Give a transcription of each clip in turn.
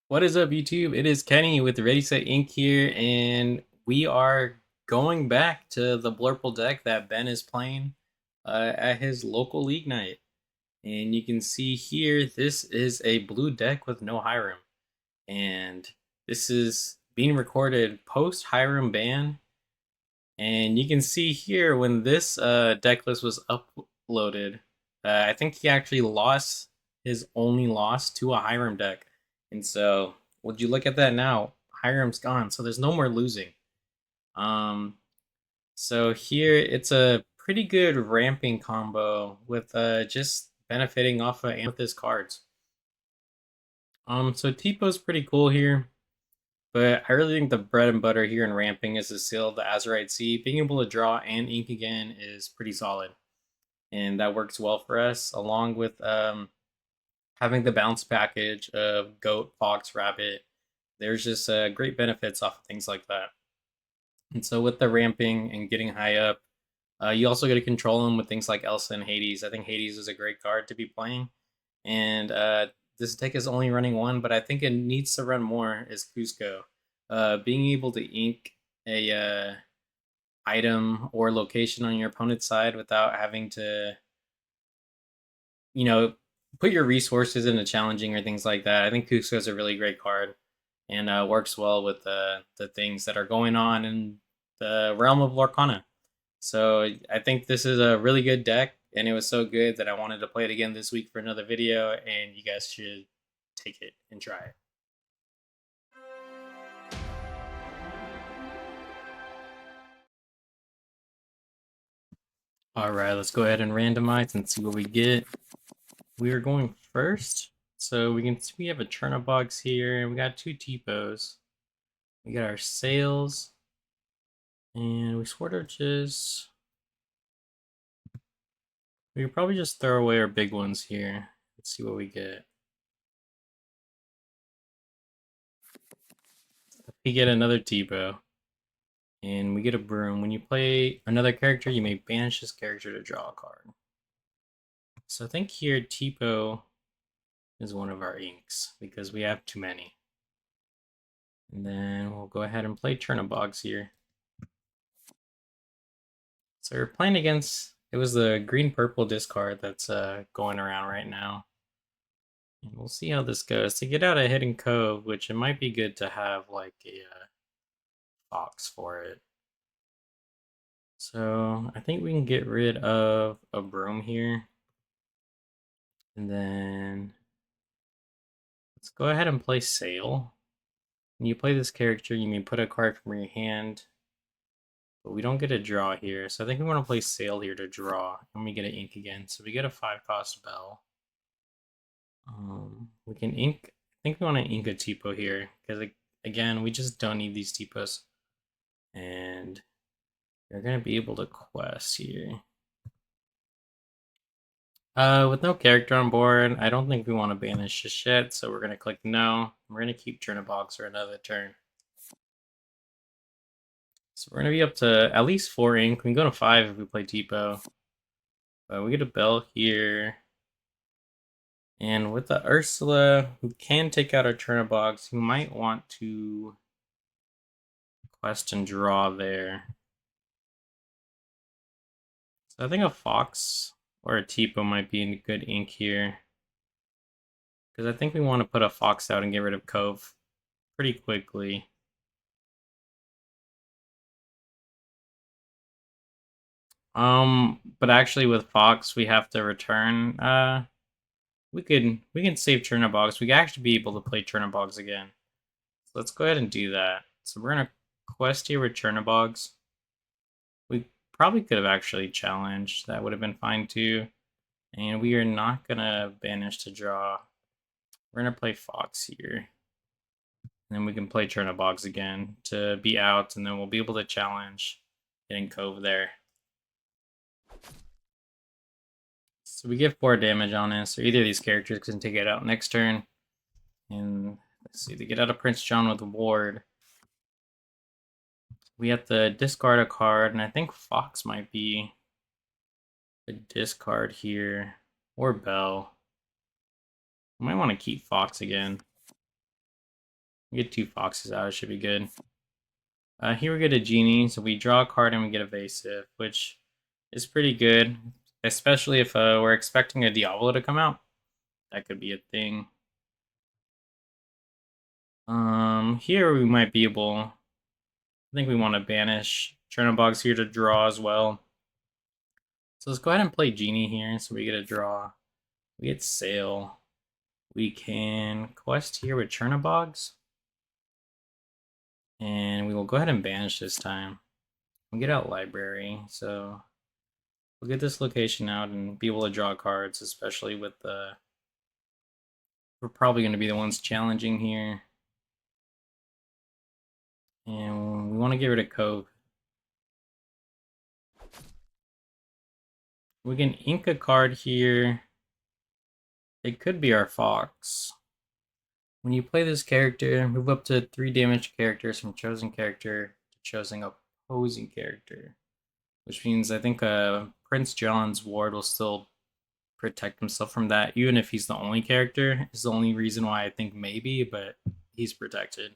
What is up, YouTube? It is Kenny with Ready Set Inc. here, and we are going back to the Blurple deck that Ben is playing at his local league night. And you can see here, this is a blue deck with no Hiram. And this is being recorded post Hiram ban. And you can see here when this deck list was uploaded, I think he actually lost his only loss to a Hiram deck. And so, would you look at that now? Hiram's gone, so there's no more losing. Um, so here it's a pretty good ramping combo with just benefiting off of Amethyst cards. So Tipo's pretty cool here. But I really think the bread and butter here in ramping is the seal of the Azurite Sea. Being able to draw and ink again is pretty solid. And that works well for us, along with having the bounce package of Goat, Fox, Rabbit. There's just great benefits off of things like that. And so with the ramping and getting high up, you also get to control them with things like Elsa and Hades. I think Hades is a great card to be playing. And this deck is only running one, but I think it needs to run more, is Cusco. Being able to ink a item or location on your opponent's side without having to, you know, put your resources into challenging or things like that. I think Cusco is a really great card and works well with the things that are going on in the realm of Lorcana. So I think this is a really good deck, and it was so good that I wanted to play it again this week for another video, and you guys should take it and try it. All right, let's go ahead and randomize and see what we get. We are going first, so we can see we have a Chernobog here, and we got two Tipos. We got our sails, and we sort of just we could probably just throw away our big ones here. Let's see what we get. We get another Tipo, and we get a broom. When you play another character, you may banish this character to draw a card. So I think here Tipo is one of our inks because we have too many. And then we'll go ahead and play Chernobogs here. So we're playing against, it was the green-purple discard that's going around right now. And we'll see how this goes. To get out of Hidden Cove, which it might be good to have like a fox for it. So I think we can get rid of a broom here. And then let's go ahead and play Sail. When you play this character, you may put a card from your hand, but we don't get a draw here. So I think we want to play Sail here to draw, and we get an ink again. So we get a 5-cost bell. We can ink, I think we want to ink a Tipo here, because again, we just don't need these Tipos. And we're going to be able to quest here. With no character on board, I don't think we want to banish just yet, so we're going to click no. We're going to keep Chernobox for another turn. So we're going to be up to at least 4 ink. We can go to 5 if we play Tipo. But we get a bell here. And with the Ursula, who can take out our Chernobox, you might want to quest and draw there. So I think a Fox or a Tipo might be a good ink here. Because I think we want to put a Fox out and get rid of Cove pretty quickly. But actually with Fox we have to return. We can save Chernobogs. We can actually be able to play Chernobogs again. So let's go ahead and do that. So we're gonna quest here with Chernobogs. We probably could have actually challenged. That would have been fine too. And we are not gonna banish to draw. We're gonna play Fox here. And then we can play Chernobogs again to be out, and then we'll be able to challenge getting Cove there. So we get 4 damage on it, so either of these characters can take it out next turn. And let's see, they get out of Prince John with a ward. We have to discard a card, and I think Fox might be a discard here, or Bell. I might want to keep Fox again. Get 2 foxes out, it should be good. Here we get a genie, so we draw a card and we get evasive, which is pretty good, especially if we're expecting a Diablo to come out. That could be a thing. Here we might be able. I think we want to banish Chernobog's here to draw as well. So let's go ahead and play Genie here. So we get a draw. We get Sail. We can quest here with Chernobogs. And we will go ahead and banish this time. We'll get out Library. So we'll get this location out and be able to draw cards, especially with the. We're probably going to be the ones challenging here. And we want to get rid of Cove. We can ink a card here. It could be our Fox. When you play this character, move up to 3 damage characters from chosen character to chosen opposing character. Which means I think Prince John's ward will still protect himself from that, even if he's the only character. Is the only reason why I think maybe, but he's protected.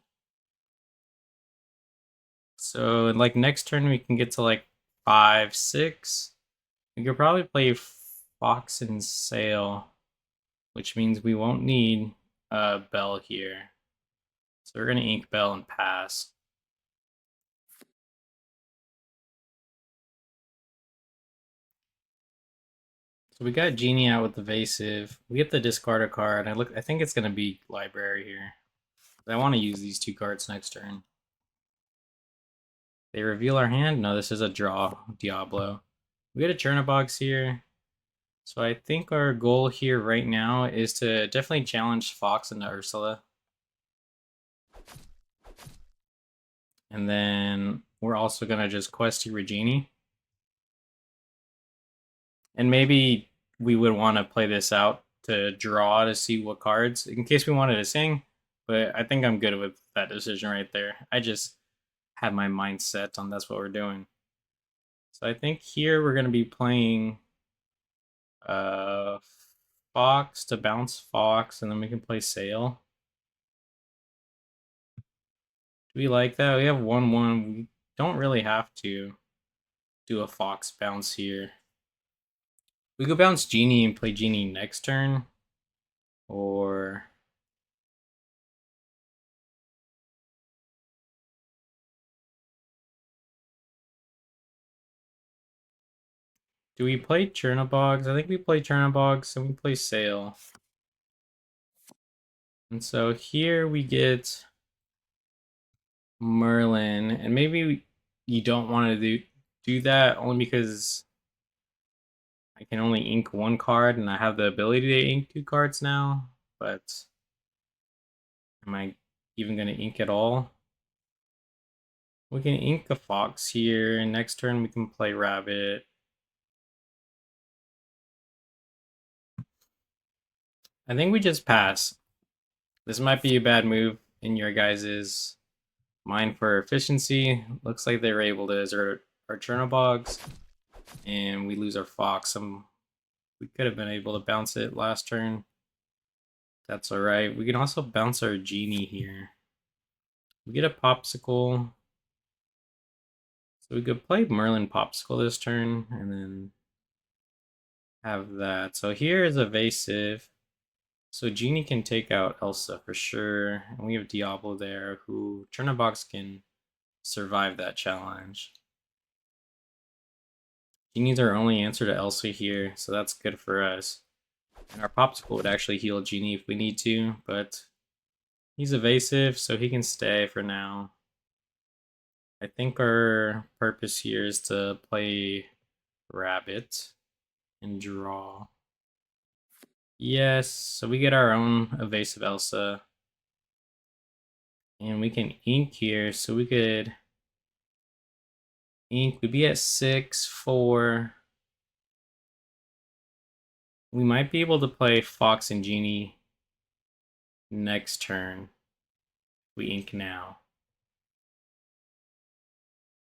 So like next turn we can get to like 5, 6. We could probably play Fox and Sail, which means we won't need Bell here. So we're gonna ink Bell and pass. So we got Genie out with evasive. We get the discard a card. I think it's gonna be Library here. I want to use these 2 cards next turn. They reveal our hand. No, this is a draw. Diablo. We get a Chernobogs here. So I think our goal here right now is to definitely challenge Fox into Ursula. And then we're also gonna just quest here with Genie. And maybe we would want to play this out to draw to see what cards, in case we wanted to sing. But I think I'm good with that decision right there. I just have my mind set on that's what we're doing. So I think here we're going to be playing Fox to bounce Fox, and then we can play Sail. Do we like that? We have 1/1. We don't really have to do a Fox bounce here. We could bounce Genie and play Genie next turn. Or do we play Chernobogs? I think we play Chernobogs and we play Sail. And so here we get Merlin. And maybe you don't want to do that only because I can only ink 1 card and I have the ability to ink 2 cards now. But am I even going to ink at all? We can ink a Fox here. And next turn we can play Rabbit. I think we just pass. This might be a bad move in your guys's mind for efficiency. Looks like they were able to exert our Chernobogs, and we lose our Fox. We could have been able to bounce it last turn. That's alright. We can also bounce our Genie here. We get a Popsicle. So we could play Merlin Popsicle this turn, and then have that. So here is evasive. So Genie can take out Elsa for sure. And we have Diablo there, who Chernobox can survive that challenge. Genie's our only answer to Elsa here, so that's good for us. And our Popsicle would actually heal Genie if we need to, but he's evasive, so he can stay for now. I think our purpose here is to play Rabbit and draw. Yes, so we get our own evasive Elsa. And we can ink here, so we could ink. We'd be at 6, 4. We might be able to play Fox and Genie next turn. We ink now.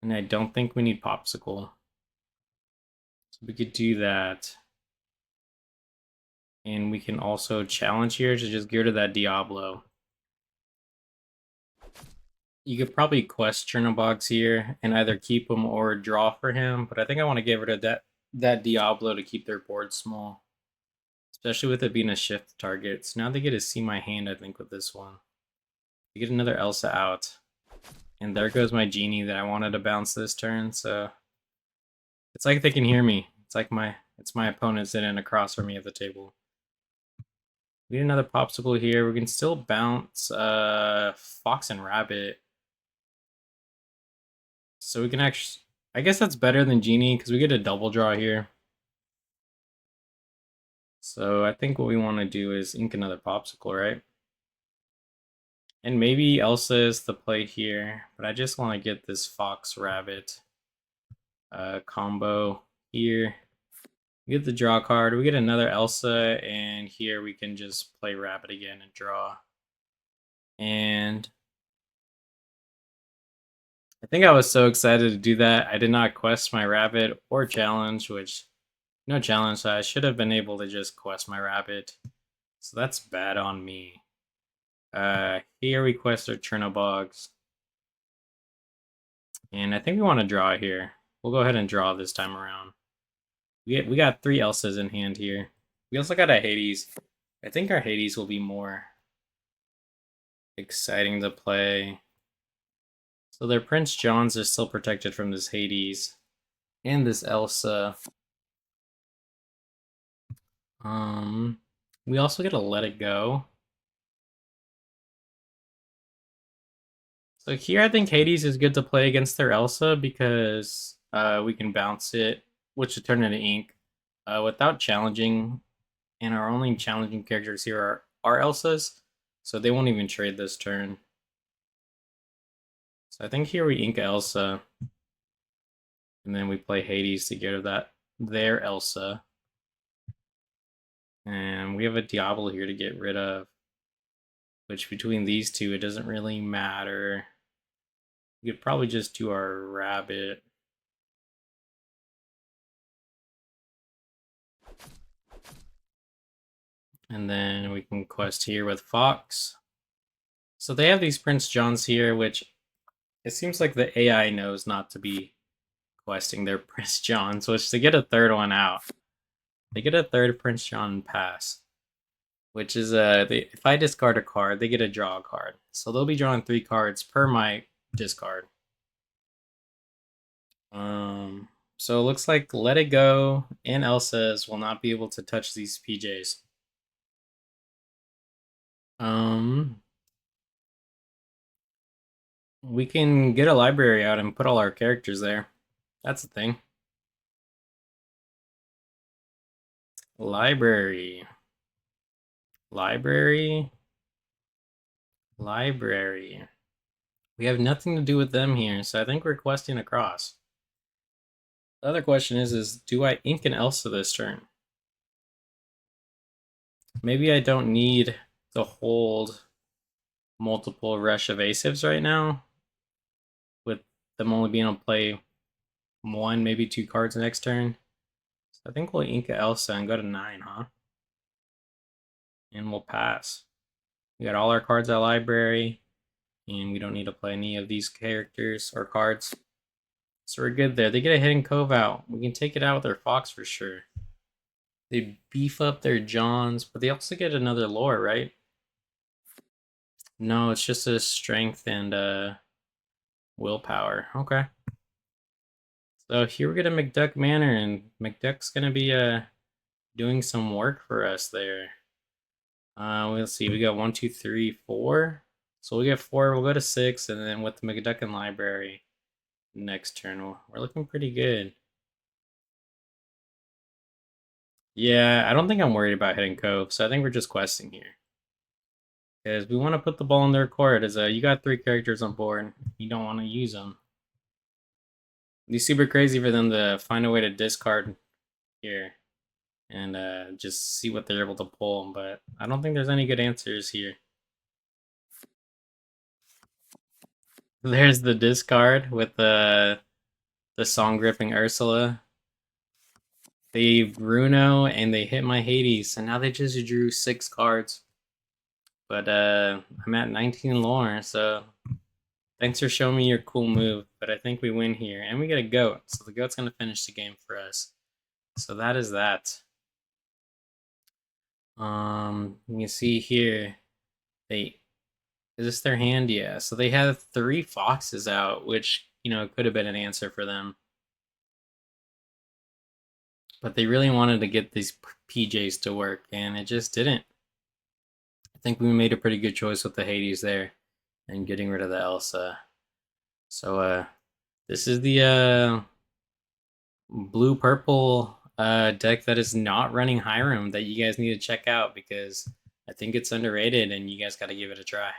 And I don't think we need Popsicle. So we could do that. And we can also challenge here to just get rid of that Diablo. You could probably quest Chernobog's here and either keep him or draw for him, but I think I want to get rid of that Diablo to keep their board small, especially with it being a shift target. So now they get to see my hand, I think, with this one. They get another Elsa out. And there goes my genie that I wanted to bounce this turn, so it's like they can hear me. It's my opponent sitting across from me at the table. We need another popsicle here. We can still bounce Fox and Rabbit. So we can actually, I guess that's better than Genie because we get a double draw here. So I think what we want to do is ink another popsicle, right? And maybe Elsa is the play here, but I just want to get this Fox Rabbit combo here. We get the draw card. We get another Elsa, and here we can just play Rabbit again and draw. And I think I was so excited to do that. I did not quest my Rabbit or challenge, which no challenge, so I should have been able to just quest my Rabbit. So that's bad on me. Here we quest our Chernobogs. And I think we want to draw here. We'll go ahead and draw this time around. We got 3 Elsas in hand here. We also got a Hades. I think our Hades will be more exciting to play. So their Prince Johns are still protected from this Hades and this Elsa. We also get to Let It Go. So here I think Hades is good to play against their Elsa because we can bounce it, which would turn into ink, without challenging. And our only challenging characters here are Elsas, so they won't even trade this turn. So I think here we ink Elsa, and then we play Hades to get rid of their Elsa. And we have a Diablo here to get rid of, which between these two, it doesn't really matter. We could probably just do our Rabbit. And then we can quest here with Fox. So they have these Prince Johns here, which it seems like the AI knows not to be questing their Prince Johns, which to get a third one out. They get a third Prince John pass, which is if I discard a card, they get a draw card. So they'll be drawing 3 cards per my discard. So it looks like Let It Go and Elsa's will not be able to touch these PJs. We can get a library out and put all our characters there. That's the thing. Library. Library. Library. We have nothing to do with them here, so I think we're questing across. The other question is do I ink an Elsa this turn? Maybe I don't need to hold multiple rush evasives right now, with them only being able to play 1, maybe 2 cards next turn. So I think we'll ink Elsa and go to 9, huh? And we'll pass. We got all our cards at library, and we don't need to play any of these characters or cards. So we're good there. They get a Hidden Cove out. We can take it out with our Fox for sure. They beef up their Johns, but they also get another lore, right? No, it's just a strength and willpower. Okay. So here we're gonna McDuck Manor, and McDuck's gonna be doing some work for us there. Let's see, we got 1, 2, 3, 4. So we get 4, we'll go to 6, and then with the McDuckin Library next turn, we're looking pretty good. Yeah, I don't think I'm worried about Hidden Cove, so I think we're just questing here. Because we want to put the ball in their court. As you got 3 characters on board, you don't want to use them. It'd be super crazy for them to find a way to discard here and just see what they're able to pull, but I don't think there's any good answers here. There's the discard with the song gripping Ursula. They Bruno and they hit my Hades, and now they just drew 6 cards. But I'm at 19 lore, so I Thanks for showing me your cool move, but I think we win here. And we get a goat, so the goat's going to finish the game for us. So that is that. You can see here, is this their hand? Yeah, so they have 3 foxes out, which, could have been an answer for them. But they really wanted to get these PJs to work, and it just didn't. I think we made a pretty good choice with the Hades there and getting rid of the Elsa. So, this is the blue-purple deck that is not running Hiram that you guys need to check out because I think it's underrated and you guys got to give it a try.